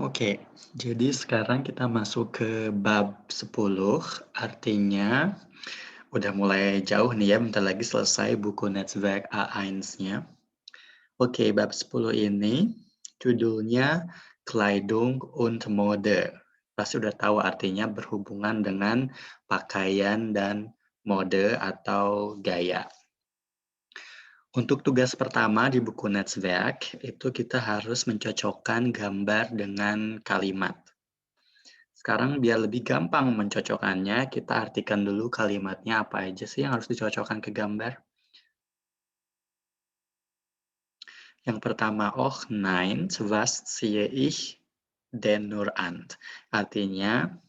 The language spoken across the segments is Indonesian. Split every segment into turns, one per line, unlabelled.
Oke, jadi sekarang kita masuk ke bab 10, artinya udah mulai jauh nih ya, bentar lagi selesai buku Netzwerk A1-nya. Oke, bab 10 ini judulnya Kleidung und Mode. Pasti udah tahu artinya berhubungan dengan pakaian dan mode atau gaya. Untuk tugas pertama di buku Netzwerk, itu kita harus mencocokkan gambar dengan kalimat. Sekarang biar lebih gampang mencocokkannya, kita artikan dulu kalimatnya apa aja sih yang harus dicocokkan ke gambar. Yang pertama, "Och nein, was ziehe ich denn nur an?" Artinya,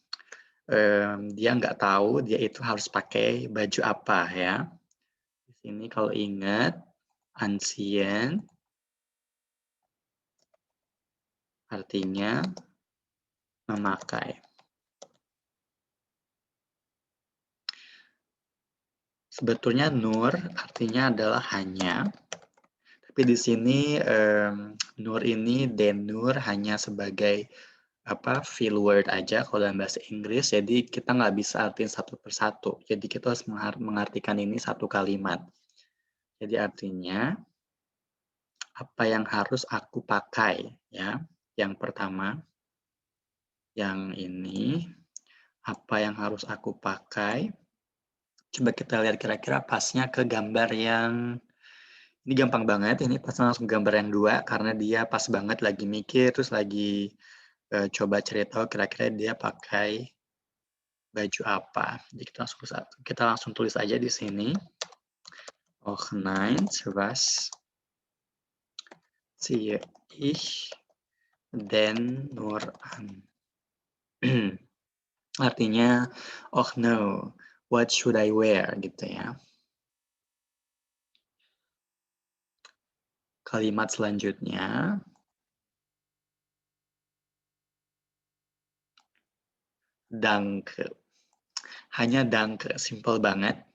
dia nggak tahu dia itu harus pakai baju apa ya. Di sini kalau ingat, anziehen artinya memakai. Sebetulnya nur artinya adalah hanya, tapi di sini nur ini den nur hanya sebagai feel word aja kalau dalam bahasa Inggris, jadi kita nggak bisa artiin satu persatu. Jadi kita harus mengartikan ini satu kalimat. Jadi artinya apa yang harus aku pakai ya. Yang pertama, yang ini apa yang harus aku pakai. Coba kita lihat kira-kira pasnya ke gambar yang ini gampang banget, ini pas langsung gambar yang 2 karena dia pas banget lagi mikir, terus lagi, coba cari tahu kira-kira dia pakai baju apa. Jadi kita langsung tulis aja di sini. Och nein, was ziehe ich denn nur an? Artinya, oh no, what should I wear? Gitu ya. Kalimat selanjutnya, danke. Hanya danke, simple banget.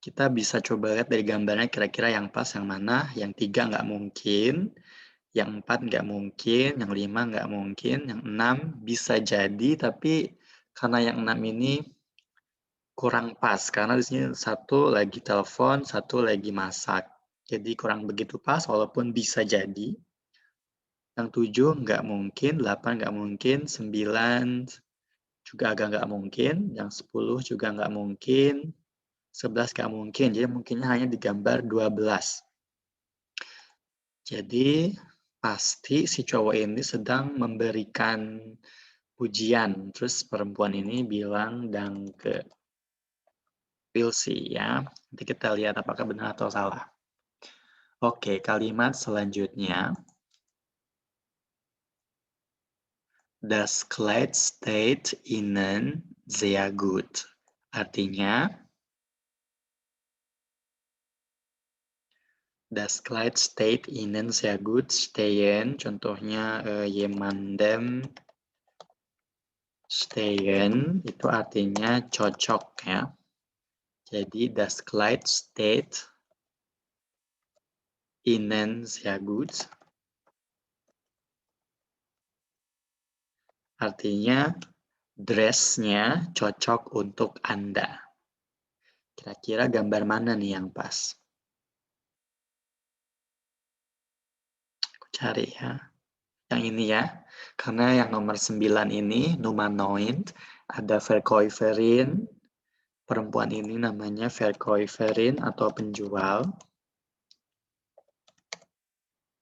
Kita bisa coba lihat dari gambarnya kira-kira yang pas yang mana, yang 3 nggak mungkin, yang 4 nggak mungkin, yang 5 nggak mungkin, yang 6 bisa jadi, tapi karena yang 6 ini kurang pas, karena di sini satu lagi telepon, satu lagi masak. Jadi kurang begitu pas, walaupun bisa jadi. Yang 7 nggak mungkin, 8 nggak mungkin, 9 juga agak nggak mungkin, yang 10 juga nggak mungkin, 11 nggak mungkin, jadi mungkinnya hanya digambar 12. Jadi pasti si cowok ini sedang memberikan pujian, terus perempuan ini bilang danke. We'll see ya. Nanti kita lihat apakah benar atau salah. Oke, kalimat selanjutnya. Das Kleid steht Ihnen sehr gut. Artinya, das Kleid steht Ihnen sehr gut. Stehen, contohnya jemandem stehen, itu artinya cocok ya. Jadi, das Kleid steht Ihnen sehr gut. Artinya, dress-nya cocok untuk Anda. Kira-kira gambar mana nih yang pas? Aku cari ya. Yang ini ya. Karena yang nomor 9 ini, Nummer 9, ada Verkäuferin. Perempuan ini namanya Verkäuferin atau penjual.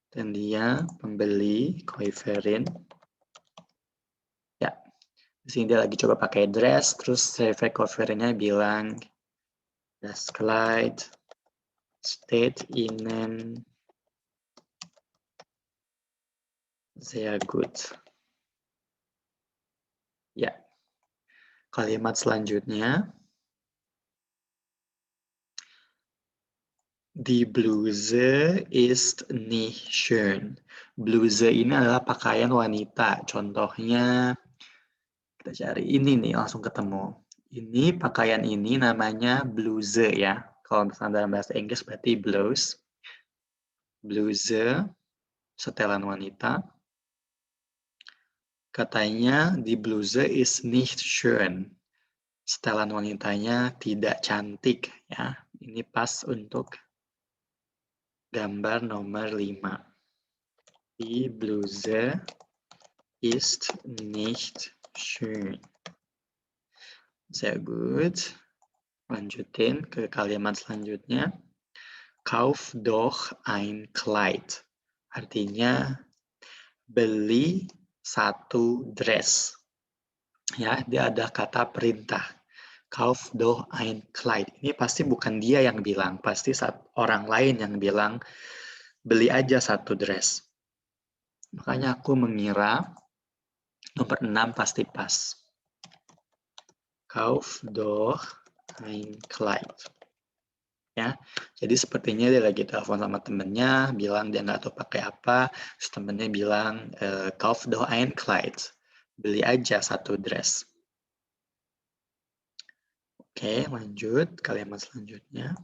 Dan dia pembeli, Käuferin. Ya, di sini dia lagi coba pakai dress, terus Verkäuferinnya bilang, das Kleid steht Ihnen sehr gut. Ya, kalimat selanjutnya. Die Bluse ist nicht schön. Bluse ini adalah pakaian wanita. Contohnya, kita cari ini nih, langsung ketemu. Ini pakaian ini namanya bluse ya. Kalau misalnya dalam bahasa Inggris berarti blouse. Bluse, setelan wanita. Katanya, die Bluse ist nicht schön. Setelan wanitanya tidak cantik. Ya, ini pas untuk gambar nomor 5. Die Bluse ist nicht schön. Sehr gut. Lanjutin ke kalimat selanjutnya. Kauf doch ein Kleid. Artinya, beli satu dress. Ya, dia ada kata perintah. Kauf doch ein Kleid. Ini pasti bukan dia yang bilang, pasti orang lain yang bilang, beli aja satu dress. Makanya aku mengira nomor 6 pasti pas. Kauf doch ein Kleid. Ya, jadi sepertinya dia lagi telepon sama temennya, bilang dia nggak tahu pakai apa, terus temennya bilang, Kauf doch ein Kleid. Beli aja satu dress. Oke, lanjut kalimat selanjutnya.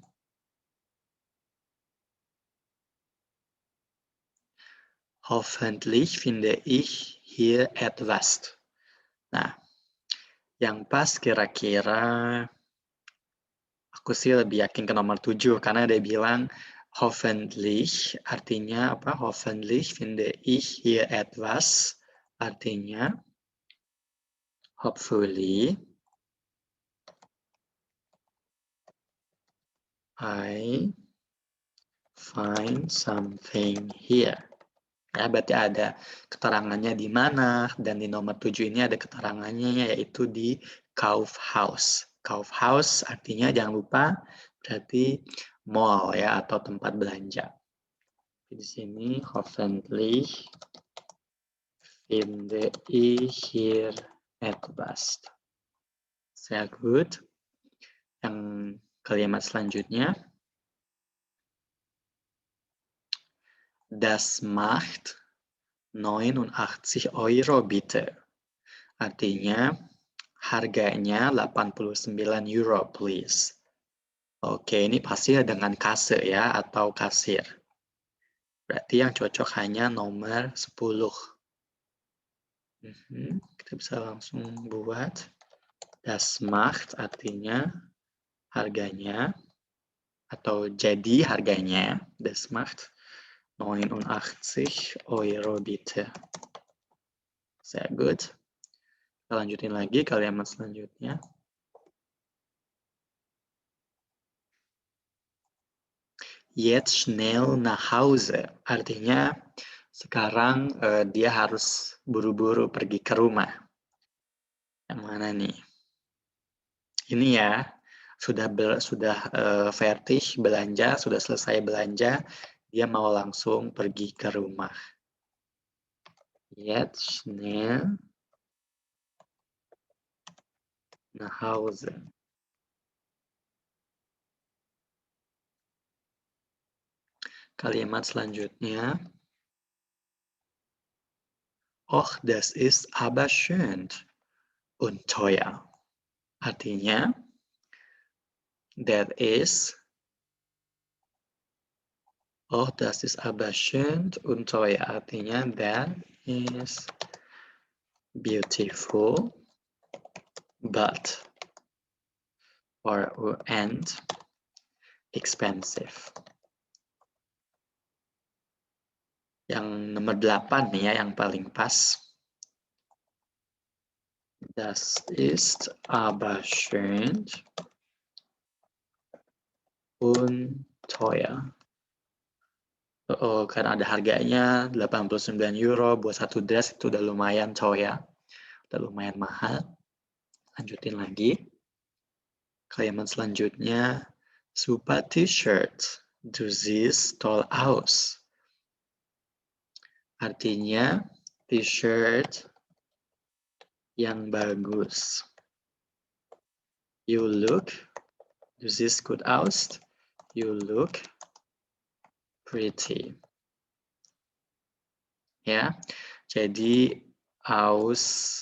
Hoffentlich finde ich hier etwas. Nah, yang pas kira-kira aku sih lebih yakin ke nomor 7 karena dia bilang hoffentlich artinya apa? Hoffentlich finde ich hier etwas artinya hopefully I find something here. Ya, berarti ada keterangannya di mana, dan di nomor 7 ini ada keterangannya yaitu di Kaufhaus. Kaufhaus artinya jangan lupa berarti mall ya atau tempat belanja. Di sini hoffentlich finde ich hier etwas. Sehr gut. Yang kalimat selanjutnya. Das macht 89 Euro bitte. Artinya, harganya 89 euro, please. Oke, ini pasti dengan kase ya, atau kasir. Berarti yang cocok hanya nomor 10. Kita bisa langsung buat. Das macht artinya harganya, atau jadi harganya. Das macht 89 Euro bitte. Sehr gut. Kita lanjutin lagi kalimat selanjutnya. Jetzt schnell nach Hause. Artinya sekarang dia harus buru-buru pergi ke rumah. Yang mana nih? Ini ya, sudah fertig belanja, sudah selesai belanja, dia mau langsung pergi ke rumah. Jetzt schnell nach Hause. Kalimat selanjutnya. Och, das ist aber schön und teuer. Artinya, that is, oh, das ist aber schön und teuer. Artinya, that is beautiful, but, and expensive. Yang nomor 8 nih ya, yang paling pas. Das ist aber schön und teuer. Karena ada harganya 89 euro buat satu dress itu udah lumayan ya. Udah lumayan mahal. Lanjutin lagi. Kalimat selanjutnya. Super T-shirt. Du siehst toll aus. Artinya T-shirt yang bagus. You look. Du siehst gut aus. You look pretty. Ya, jadi aussehen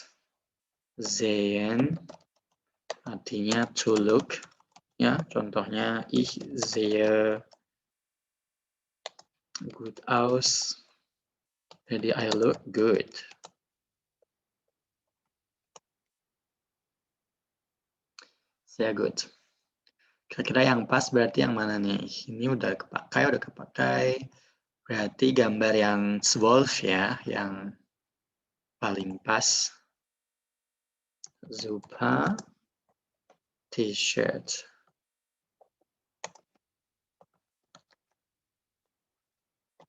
artinya to look. Ya, contohnya ich sehe gut aus. Jadi I look good. Sehr gut. Kira-kira yang pas berarti yang mana nih? Ini udah kepakai. Berarti gambar yang Wolf ya, yang paling pas. Super T-shirt.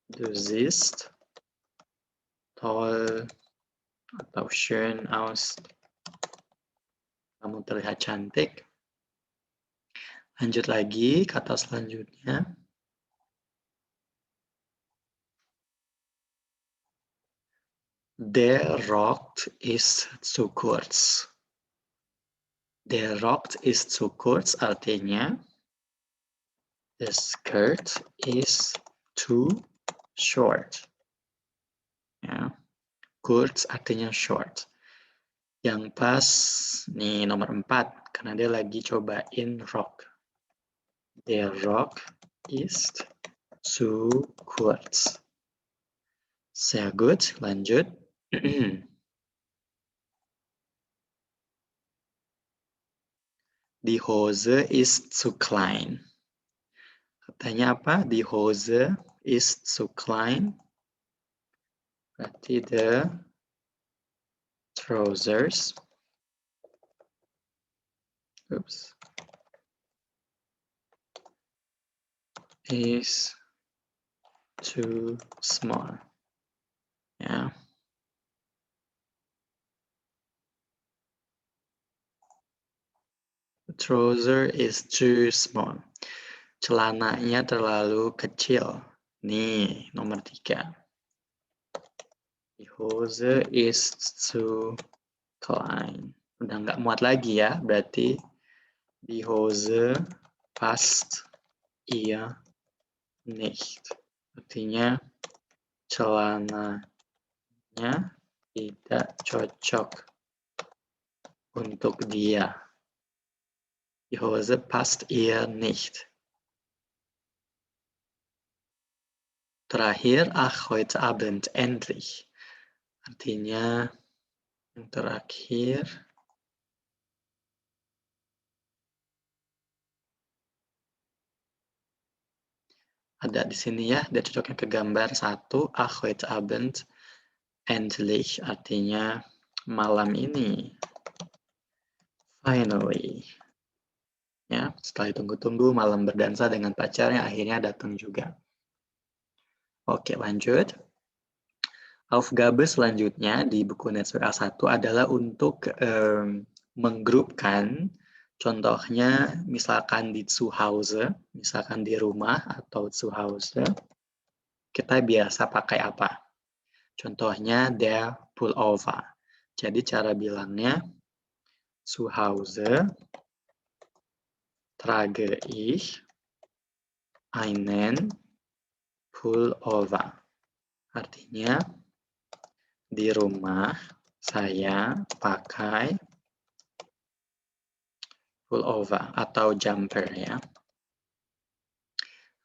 Du siehst toll atau schön aus. Kamu terlihat cantik. Lanjut lagi, kata selanjutnya. Der Rock ist zu kurz. Der Rock ist zu kurz artinya the skirt is too short. Ya. Kurz artinya short. Yang pas nih nomor 4 karena dia lagi cobain rock. Der Rock ist zu kurz. Sehr gut, lanjut. Die Hose ist zu klein. Katanya apa? Die Hose ist zu klein. Berarti the trousers. Oops. Is too small. Ya. The trouser is too small. Celananya terlalu kecil. Nih, nomor 3. Die Hose ist zu klein. Udah nggak muat lagi ya, berarti die Hose passt ihr nicht. Artinya celananya tidak cocok untuk dia. Die Hose passt ihr nicht. Terakhir, ach heute Abend endlich. Artinya yang terakhir ada di sini ya, dia cocoknya ke gambar 1, ach heute Abend endlich artinya malam ini. Finally. Ya, setelah ditunggu-tunggu malam berdansa dengan pacarnya akhirnya datang juga. Oke, lanjut. Aufgabe selanjutnya di buku Netzwerk A1 adalah untuk menggrupkan, contohnya misalkan di Zuhause, misalkan di rumah atau Zuhause, kita biasa pakai apa? Contohnya der Pullover. Jadi cara bilangnya Zuhause trage ich einen Pullover. Artinya di rumah saya pakai pullover atau jumper ya.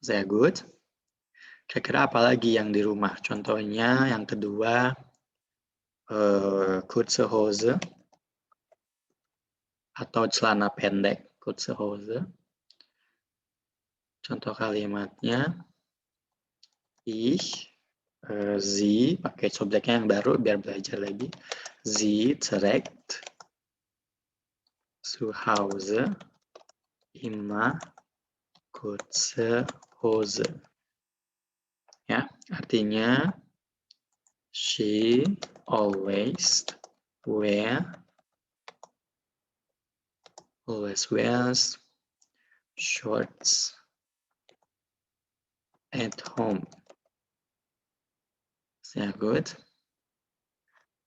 Sehr gut. Kira-kira apa lagi yang di rumah? Contohnya yang kedua kurze Hose atau celana pendek, kurze Hose. Contoh kalimatnya ich, sie, pakai subjeknya yang baru biar belajar lagi. Sie trägt zu Hause immer kurze Hose. Ya, artinya she always wears shorts at home. Sehr gut.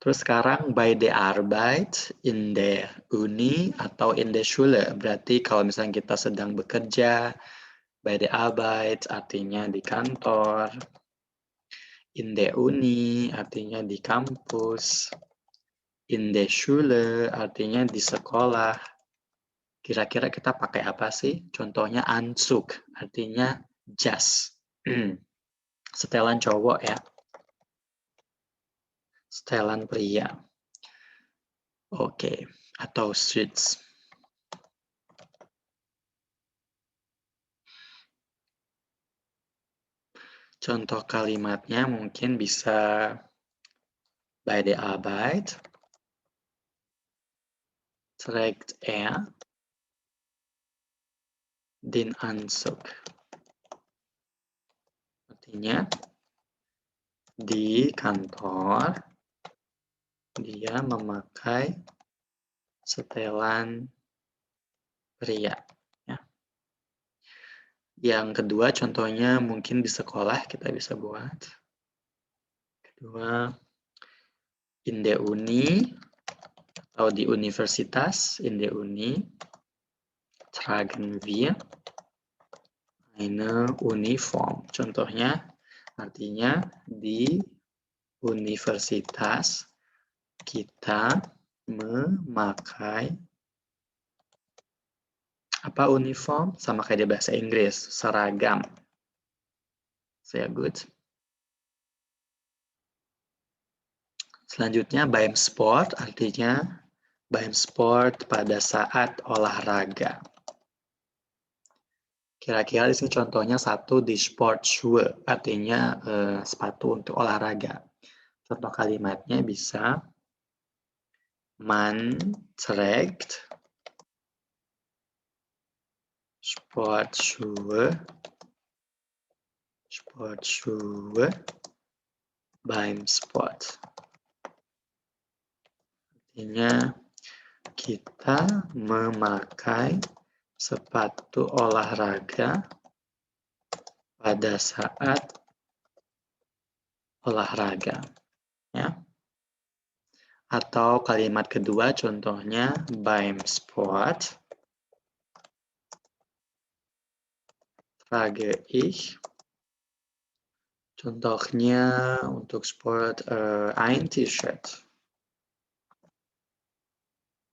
Terus sekarang by the Arbeit in der Uni atau in der Schule. Berarti kalau misalnya kita sedang bekerja, by the Arbeit artinya di kantor. In der Uni artinya di kampus. In der Schule artinya di sekolah. Kira-kira kita pakai apa sih? Contohnya Anzug, artinya jas. Setelan cowok ya. Setelan pria. Oke, atau suits. Contoh kalimatnya mungkin bisa bei der Arbeit trägt er den Anzug. Artinya, di kantor dia memakai setelan pria. Ya. Yang kedua contohnya mungkin di sekolah kita bisa buat. Kedua, in der Uni atau di universitas, in der Uni tragen wir eine Uniform. Contohnya artinya di universitas kita memakai apa uniform? Sama kayak di bahasa Inggris, seragam. Sehr gut. Selanjutnya beim Sport, artinya beim Sport pada saat olahraga. Kira-kira di sini contohnya satu di Sportschuhe, artinya sepatu untuk olahraga. Contoh kalimatnya bisa man trägt Sportschuhe beim Sport. Artinya kita memakai sepatu olahraga pada saat olahraga. Ya. Atau kalimat kedua contohnya beim Sport trage ich. Contohnya untuk sport ein T-shirt.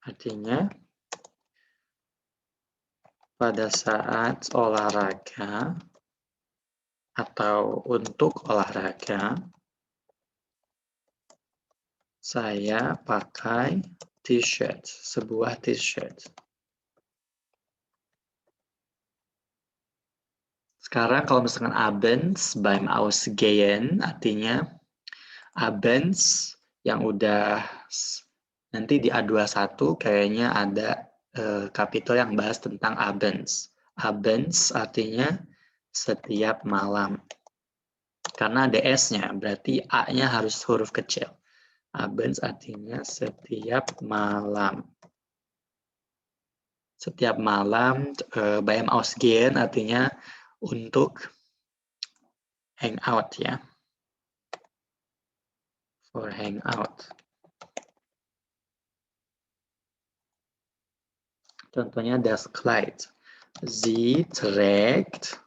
Artinya pada saat olahraga atau untuk olahraga saya pakai T-shirt, sebuah T-shirt. Sekarang kalau misalkan abends beim Ausgehen, artinya abends yang udah nanti di A21 kayaknya ada kapitol yang bahas tentang abends. Abends artinya setiap malam. Karena ada S-nya, berarti A-nya harus huruf kecil. Abends artinya setiap malam. Setiap malam, beim Ausgehen artinya untuk hangout ya. For hangout. Contohnya das Kleid. Sie trägt,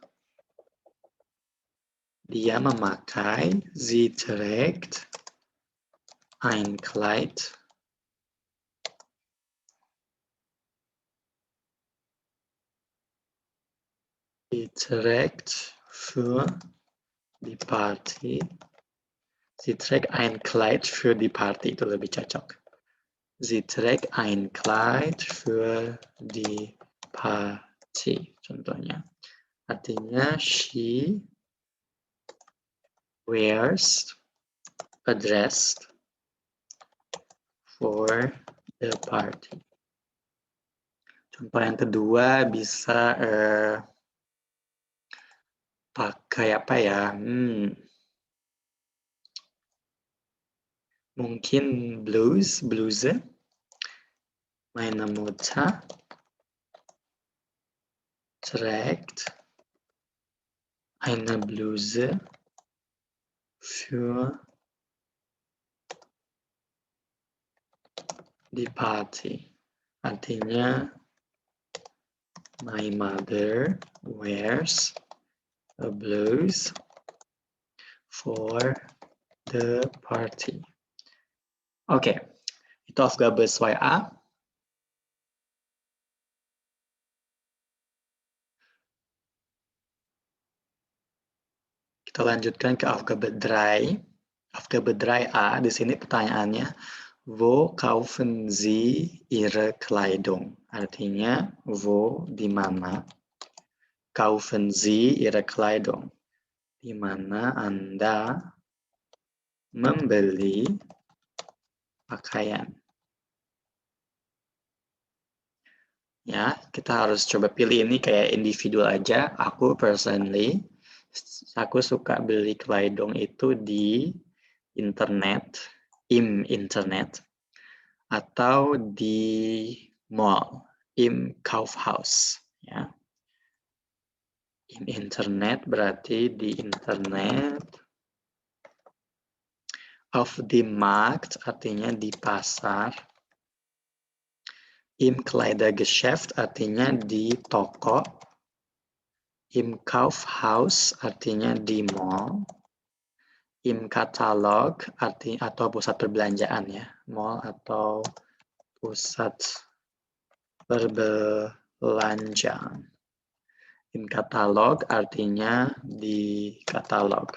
dia memakai, sie trägt ein Kleid. Sie trägt für die Party. Sie trägt ein Kleid für die Party, itu lebih cocok. Sie trägt ein Kleid für die Party, contohnya. Artinya, she wears a dress for the party. Contoh yang kedua bisa pakai apa ya? Mungkin bluse. Meine Mutter trägt eine Bluse für die Party. Artinya, my mother wears a blouse for the party. Oke, itu Aufgabe 2a. Kita lanjutkan ke Aufgabe 3. Aufgabe 3a, di sini pertanyaannya, wo kaufen Sie Ihre Kleidung? Artinya, wo, di mana, kaufen Sie Ihre Kleidung? di mana Anda membeli pakaian. Ya, kita harus coba pilih ini kayak individual aja. Aku personally, aku suka beli kerudung itu di internet, internet, atau di mall, im Kaufhaus. Ya. Internet berarti di internet. Auf die Markt artinya di pasar. Im Kleidergeschäft artinya di toko. Im Kaufhaus artinya di mall. Im Katalog artinya atau pusat perbelanjaan ya, mall atau pusat perbelanjaan. Im Katalog artinya di katalog.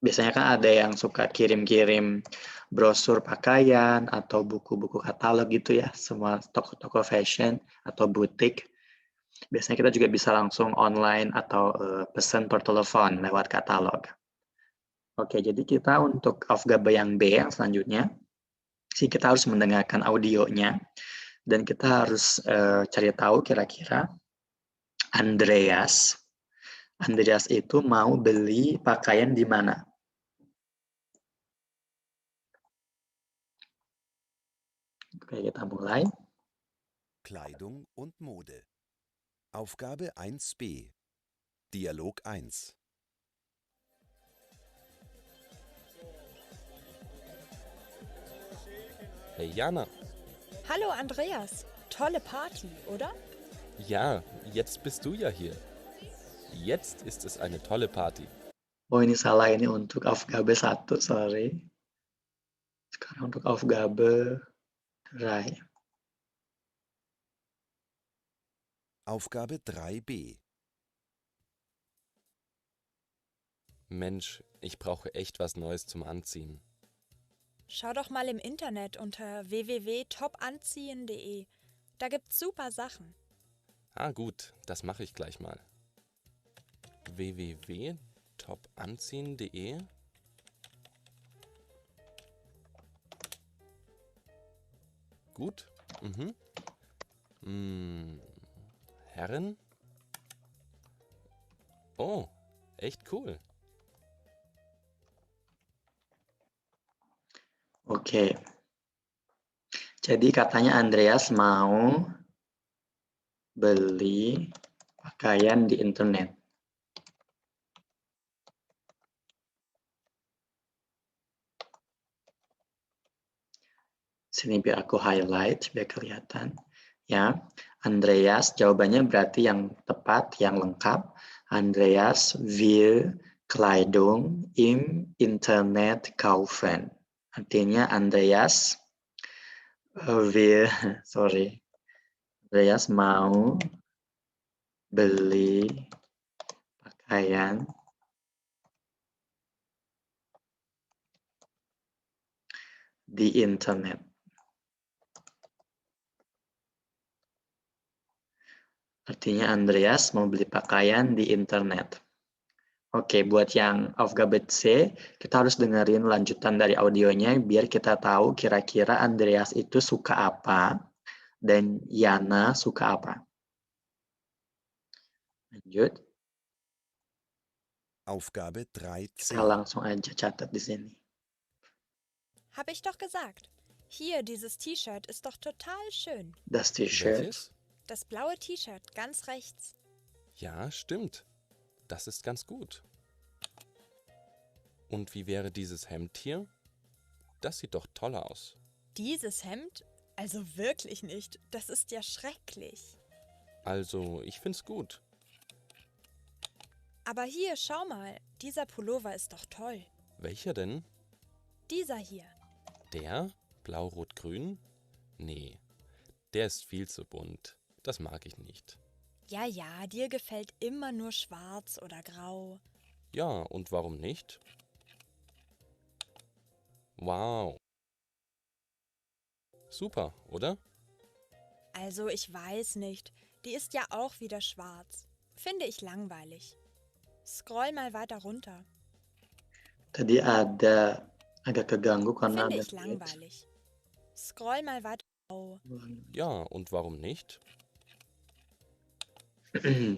Biasanya kan ada yang suka kirim-kirim brosur pakaian atau buku-buku katalog gitu ya, semua toko-toko fashion atau butik. Biasanya kita juga bisa langsung online atau pesan per telepon lewat katalog. Oke, jadi kita untuk Aufgabe yang B yang selanjutnya, kita harus mendengarkan audionya dan kita harus cari tahu kira-kira Andreas itu mau beli pakaian di mana? Oke, kita mulai.
Kleidung und Mode. Aufgabe 1b. Dialog 1.
Hey Jana,
Hallo Andreas, tolle Party, oder?
ja, jetzt bist du ja hier. Jetzt ist es eine tolle Party.
Oh, ini salah, ini untuk Aufgabe 1, sorry. Sekarang untuk Aufgabe 3.
Aufgabe 3b.
Mensch, ich brauche echt was Neues zum Anziehen.
Schau doch mal im Internet unter www.topanziehen.de. Da gibt's super Sachen.
Ah gut, das mache ich gleich mal. www.topanziehen.de. Gut. Herren? Oh, echt cool.
Oke. Jadi katanya Andreas mau beli pakaian di internet. Sini biar aku highlight, biar kelihatan. Ya, Andreas jawabannya berarti yang tepat, yang lengkap. Andreas will Kleidung im Internet kaufen. Artinya Andreas Andreas mau beli pakaian di internet. Artinya Andreas mau beli pakaian di internet. Oke, buat yang Aufgabe C, kita harus dengerin lanjutan dari audionya biar kita tahu kira-kira Andreas itu suka apa dan Yana suka apa. Lanjut.
Aufgabe
Kita
3c.
langsung aja catat di sini.
Hab ich doch gesagt. Hier, dieses T-Shirt ist doch total schön.
Das T-Shirt.
Welches?
Das blaue T-Shirt ganz rechts.
Ja, stimmt. Das ist ganz gut. Und wie wäre dieses Hemd hier? Das sieht doch toll aus.
Dieses Hemd? Also wirklich nicht. Das ist ja schrecklich.
Also, ich find's gut.
Aber hier, schau mal. Dieser Pullover ist doch toll.
Welcher denn?
Dieser hier.
Der? Blau-Rot-Grün? Nee, der ist viel zu bunt. Das mag ich nicht.
Ja, ja, dir gefällt immer nur schwarz oder grau.
Ja, und warum nicht? Wow. Super, oder?
Also, ich weiß nicht. Die ist ja auch wieder schwarz. Finde ich langweilig. Scroll mal weiter runter.
Tadi ada agak keganggu karena
Finde
ada
ich langweilig. Scroll mal weiter. Oh,
Ja, und warum nicht?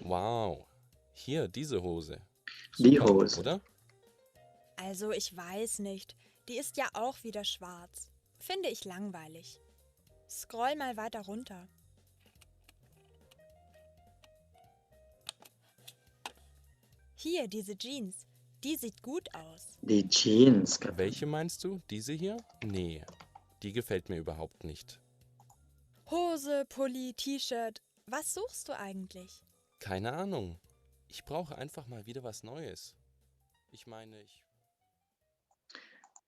Wow, hier diese Hose.
Die
Super,
Hose.
oder?
also ich weiß nicht. Die ist ja auch wieder schwarz. Finde ich langweilig. Scroll mal weiter runter. Hier, diese Jeans. Die sieht gut aus.
Die Jeans.
Welche meinst du? Diese hier? Nee, die gefällt mir überhaupt nicht.
Hose, Pulli, T-Shirt. Was suchst du eigentlich?
Keine Ahnung. Ich brauche einfach mal wieder was Neues. Ich meine,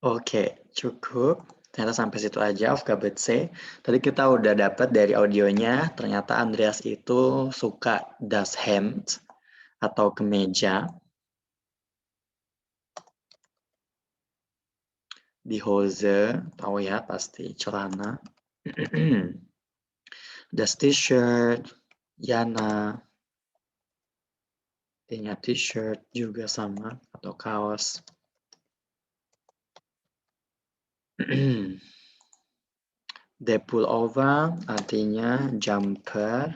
Oke, cukup. Ternyata sampai situ aja Aufgabe C. Tadi kita udah dapat dari audionya, ternyata Andreas itu suka das Hemd atau kemeja. Die Hose, tahu ya pasti celana. Das T-shirt, Yana. Artinya T-shirt juga sama atau kaos. The pullover artinya jumper.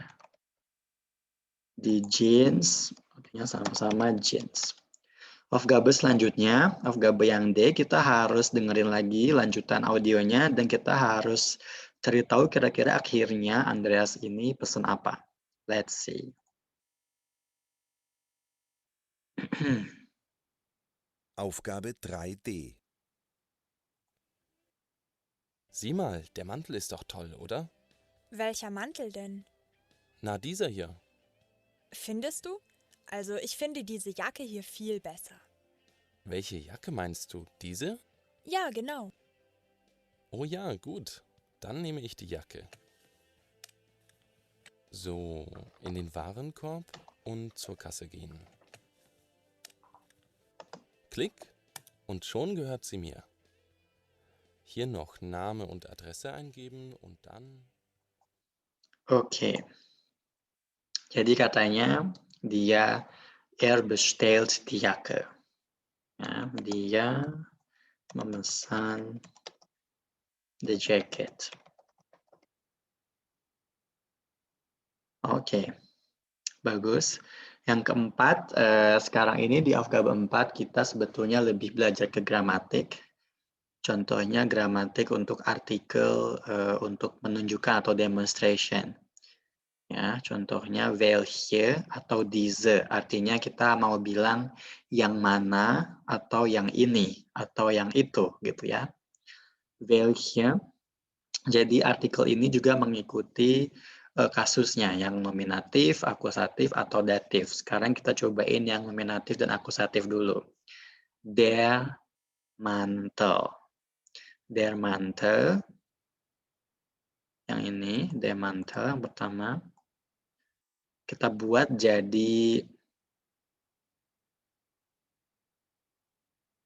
Di jeans artinya sama-sama jeans. Aufgabe selanjutnya, aufgabe yang D, kita harus dengerin lagi lanjutan audionya dan kita harus cari tahu kira-kira akhirnya Andreas ini pesan apa. Let's see.
Aufgabe 3D.
sieh mal, der Mantel ist doch toll, oder?
Welcher Mantel denn?
Na, dieser hier.
Findest du? Also ich finde diese Jacke hier viel besser.
Welche Jacke meinst du? Diese?
Ja, genau.
Oh ja, gut. Dann nehme ich die Jacke. So, in den Warenkorb und zur Kasse gehen. Klick und schon gehört sie mir. Hier noch Name und Adresse eingeben und dann...
Oke. Jadi katanya er bestellt die Jacke. Ya, dia memesan the jacket. Oke, bagus. Yang keempat, sekarang ini di Aufgabe 4 kita sebetulnya lebih belajar ke gramatik. Contohnya gramatik untuk artikel, untuk menunjukkan atau demonstration. Ya, contohnya welche atau diese, artinya kita mau bilang yang mana atau yang ini atau yang itu gitu ya. Welche. Jadi artikel ini juga mengikuti kasusnya yang nominatif, akusatif atau datif. Sekarang kita cobain yang nominatif dan akusatif dulu. Der Mantel. Der Mantel. Yang ini, der Mantel yang pertama. Kita buat jadi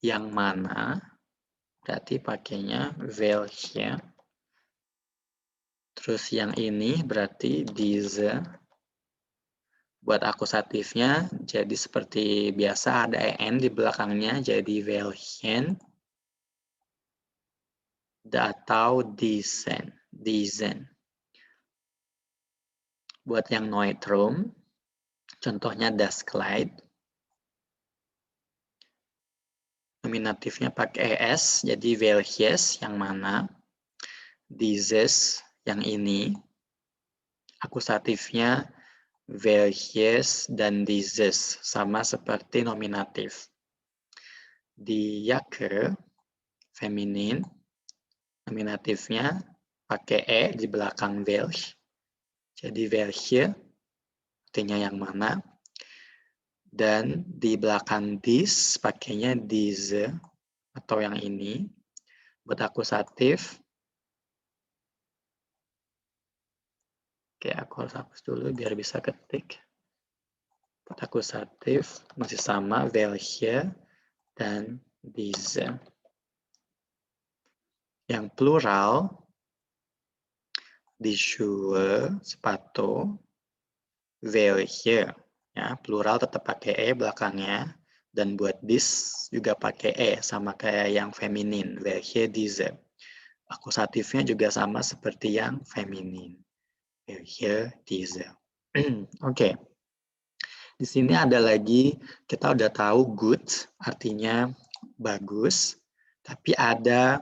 yang mana, berarti pakainya welche. Terus yang ini berarti diese. Buat akusatifnya, jadi seperti biasa ada en di belakangnya, jadi welchen. Atau diesen. Diesen. Buat yang neutrum, contohnya das Kleid. Nominatifnya pakai es, jadi welches, yang mana. Dieses, yang ini. Akusatifnya welches dan dieses, sama seperti nominatif. Di Jacke, feminin, nominatifnya pakai e di belakang welch. Jadi welche, artinya yang mana. Dan di belakang dis, pakainya diese, atau yang ini. Buat akusatif. Oke, aku harus hapus dulu biar bisa ketik. Buat akusatif, masih sama, welche dan diese. Yang plural, die Schuhe, sepatu, welche. Ya, plural tetap pakai e belakangnya. Dan buat this juga pakai e, sama kayak yang feminin. Welche diese. Akusatifnya juga sama seperti yang feminin. Welche diese. Oke. Di sini ada lagi, kita udah tahu good, artinya bagus. Tapi ada,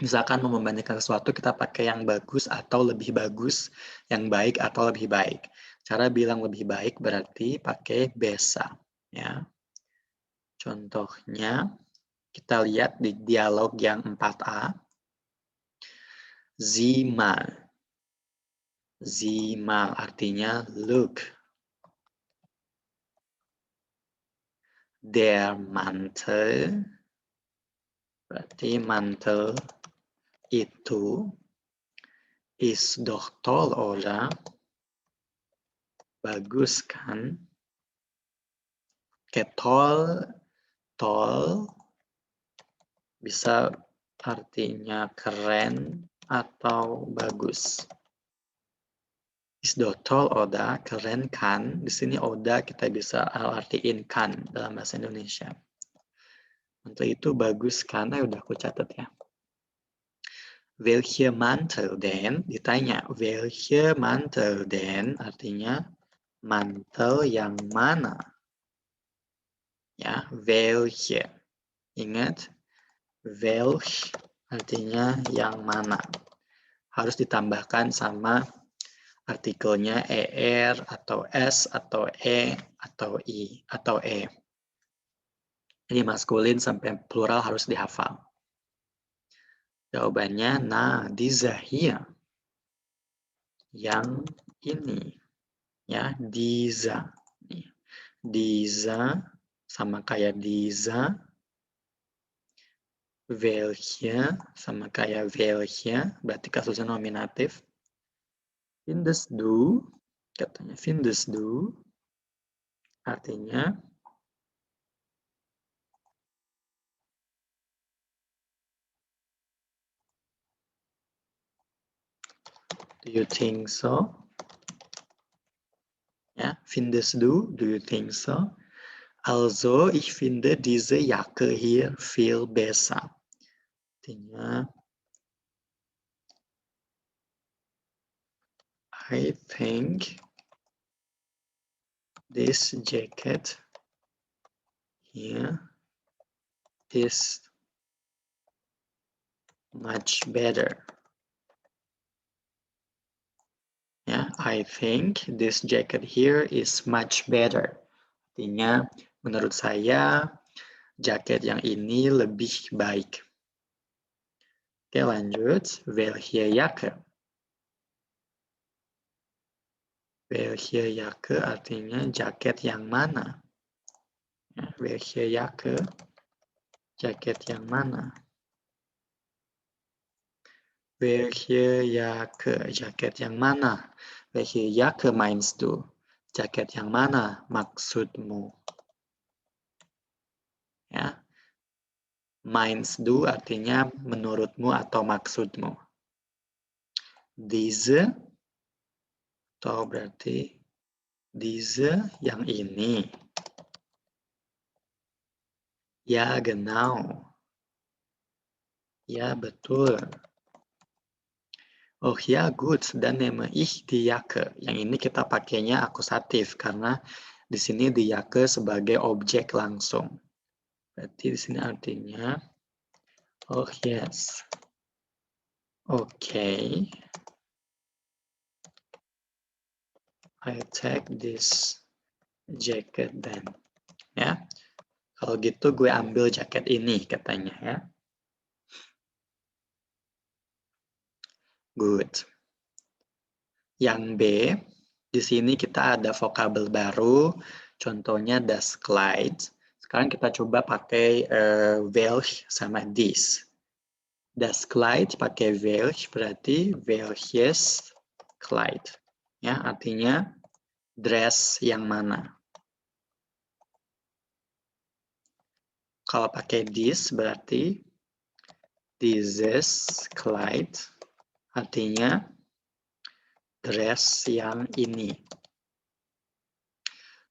misalkan mau membandingkan sesuatu, kita pakai yang bagus atau lebih bagus, yang baik atau lebih baik. Cara bilang lebih baik berarti pakai besser. Ya. Contohnya, kita lihat di dialog yang 4a. Sieh mal. Sieh mal artinya look. Der Mantel, berarti mantel itu ist doch toll, oder? Bagus kan? Kayak toll bisa artinya keren atau bagus. Ist doch toll, oder? Keren kan? Di sini oder kita bisa artiin kan dalam bahasa Indonesia. Mantel itu bagus kan? Udah aku catat ya. Welche Mantel denn? Ditanya, welche Mantel denn? Artinya mantel yang mana? Ya, welche. Ingat, welch artinya yang mana. Harus ditambahkan sama artikelnya er atau s atau e atau i atau e. Ini maskulin sampai plural harus dihafal. Jawabannya, nah, dieser hier. Yang ini. Ya, dieser. Dieser sama kayak dieser. Welche sama kayak welche, berarti kasusnya nominatif. Findest du, katanya findest du, artinya do you think so? Ja, findest du, do you think so? Also, ich finde diese Jacke hier viel besser. Artinya, I think this jacket here is much better. Ya, I think this jacket here is much better. Artinya, menurut saya, jaket yang ini lebih baik. Oke, lanjut. Welche Jacke? Welche Jacke artinya jaket yang mana? Ya, welche Jacke? Jaket yang mana? Welche Jacke? Jaket yang mana? Welche Jacke meinst du? Jaket yang mana maksudmu? Ya. Meinst du artinya menurutmu atau maksudmu. Diese atau berarti diese yang ini. Ya, genau. Ya, betul. Oh ya, gut. Dann nehme ich die Jacke. Yang ini kita pakainya akusatif karena di sini die Jacke sebagai objek langsung. Berarti di sini artinya oh yes. Okay. I take this jacket then. Ya. Kalau gitu gue ambil jaket ini katanya ya. Good. Yang B, di sini kita ada vokabel baru, contohnya das Kleid. Sekarang kita coba pakai welch sama this. Das Kleid pakai welch berarti welches Kleid. Ya, artinya dress yang mana. Kalau pakai this berarti dieses Kleid, artinya dress yang ini.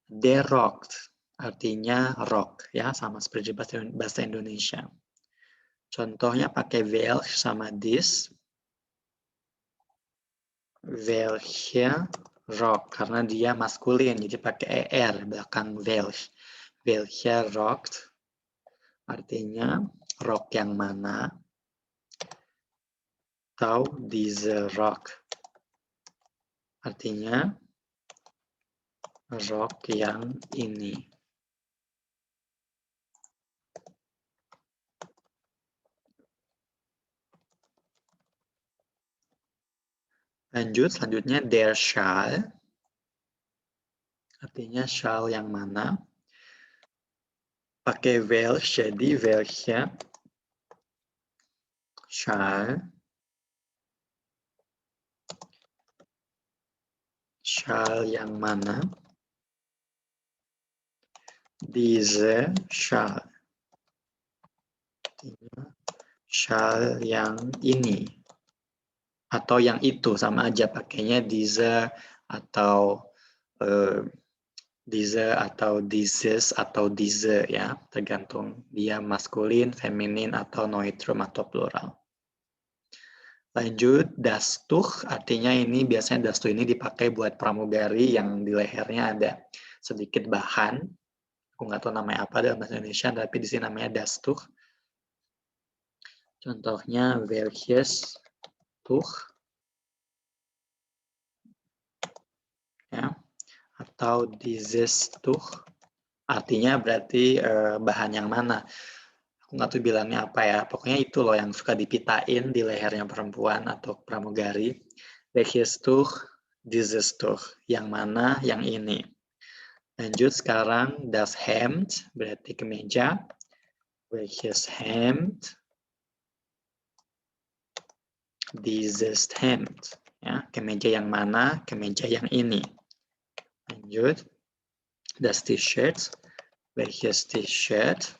Der rockt, artinya rock, ya, sama seperti bahasa Indonesia. Contohnya pakai welch sama this. Welche rock, karena dia maskulin, jadi pakai er belakang welch. Welche rockt, artinya rock yang mana, atau diese rock, artinya rock yang ini. Lanjut, selanjutnya der Schal, artinya shawl yang mana. Pakai welch, jadi welche Schal, shawl yang mana. Diese Schal, artinya shawl yang ini. Atau yang itu, sama aja pakainya diese atau diese atau dieses atau diese, ya, tergantung dia maskulin, feminin atau neutrum atau plural. Lanjut, das Tuch, artinya ini biasanya das Tuch ini dipakai buat pramugari yang di lehernya ada sedikit bahan. Aku nggak tahu namanya apa dalam bahasa Indonesia, tapi di sini namanya das Tuch. Contohnya welches Tuch, ya, atau dieses Tuch, artinya berarti bahan yang mana. Aku nggak tahu bilangnya apa ya, pokoknya itu loh yang suka dipitain di lehernya perempuan atau pramugari. Welches Tuch, dieses Tuch, yang mana, yang ini. Lanjut sekarang das Hemd, berarti kemeja. Welches Hemd, dieses Hemd, ya, kemeja yang mana, kemeja yang ini. Lanjut, das T-shirt, welches T-shirt,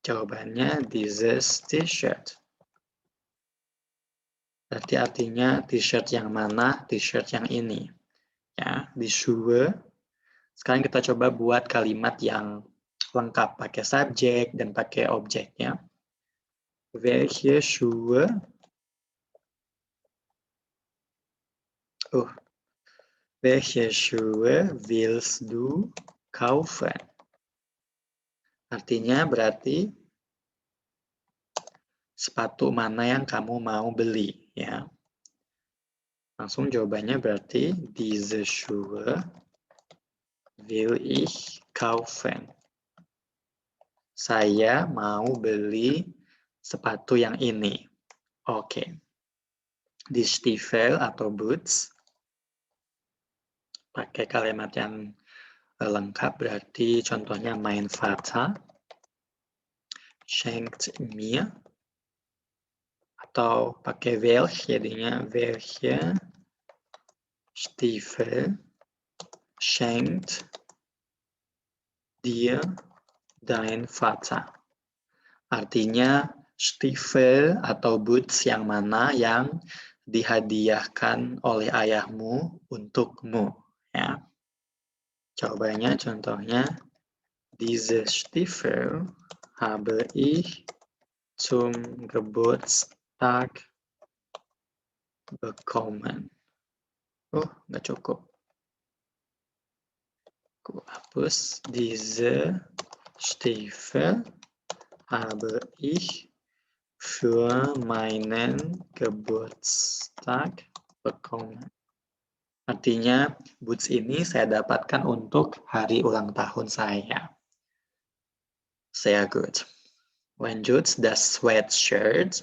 jawabannya dieses T-shirt. Berarti artinya T-shirt yang mana, T-shirt yang ini. Ya, di Schuhe. Sekarang kita coba buat kalimat yang lengkap, pakai subjek dan pakai objeknya. Welche Schuhe? Welche Schuhe willst du kaufen? Artinya berarti sepatu mana yang kamu mau beli, ya. Langsung jawabannya berarti diese Schuhe will ich kaufen. Saya mau beli sepatu yang ini. Oke. Die Stiefel atau boots. Pakai kalimat yang lengkap berarti contohnya mein Vater schenkt mir. Atau pakai welch, jadinya welche Stiefel schenkt dir dein Vater. Artinya stiefel atau boots yang mana yang dihadiahkan oleh ayahmu untukmu, ya. Jawabannya contohnya diese Stiefel habe ich zum Geburtstag bekommen. Nggak cukup. Aku hapus. Diese Stiefel habe ich für meinen Geburtstag bekommen. Artinya, boots ini saya dapatkan untuk hari ulang tahun saya. Sehr gut. Lanjut, das sweatshirt.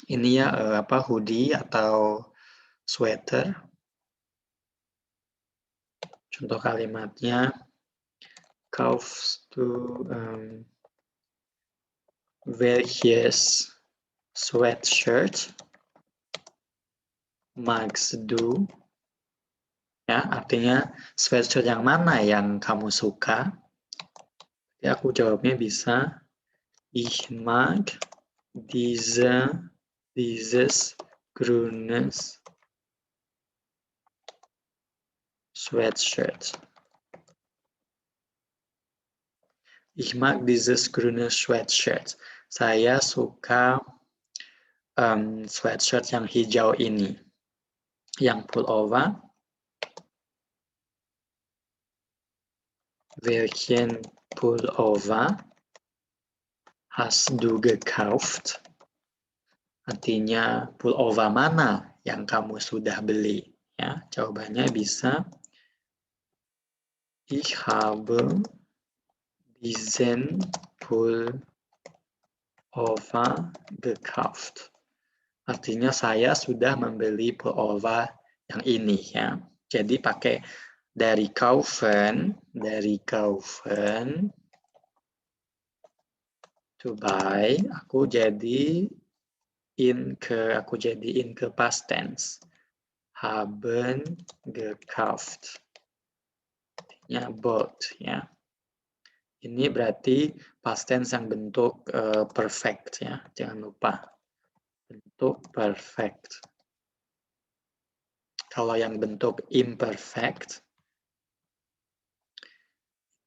Ini ya hoodie atau sweater. Contoh kalimatnya, kaufst du welches sweatshirt magst du? Ya, artinya sweatshirt yang mana yang kamu suka? Ya, aku jawabnya bisa ich mag dieses grünes Sweatshirt. Ich mag dieses grüne Sweatshirt. Saya suka sweatshirt yang hijau ini. Yang pullover. Welchen Pullover hast du gekauft? Artinya pullover mana yang kamu sudah beli? Ya, jawabannya bisa Ich habe diesen Pullover gekauft. Artinya saya sudah membeli pullover yang ini ya. Jadi pakai dari kaufen to buy, aku jadiin ke past tense. Haben gekauft. Artinya bought ya. Ini berarti past tense yang bentuk perfect ya. Jangan lupa. Bentuk perfect. Kalau yang bentuk imperfect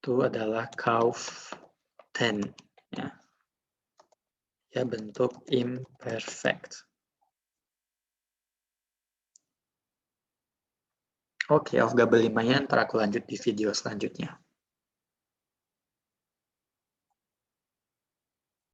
itu adalah kauften ya. Ya bentuk imperfect. Oke, Aufgabe 5-nya ntar aku lanjut di video selanjutnya.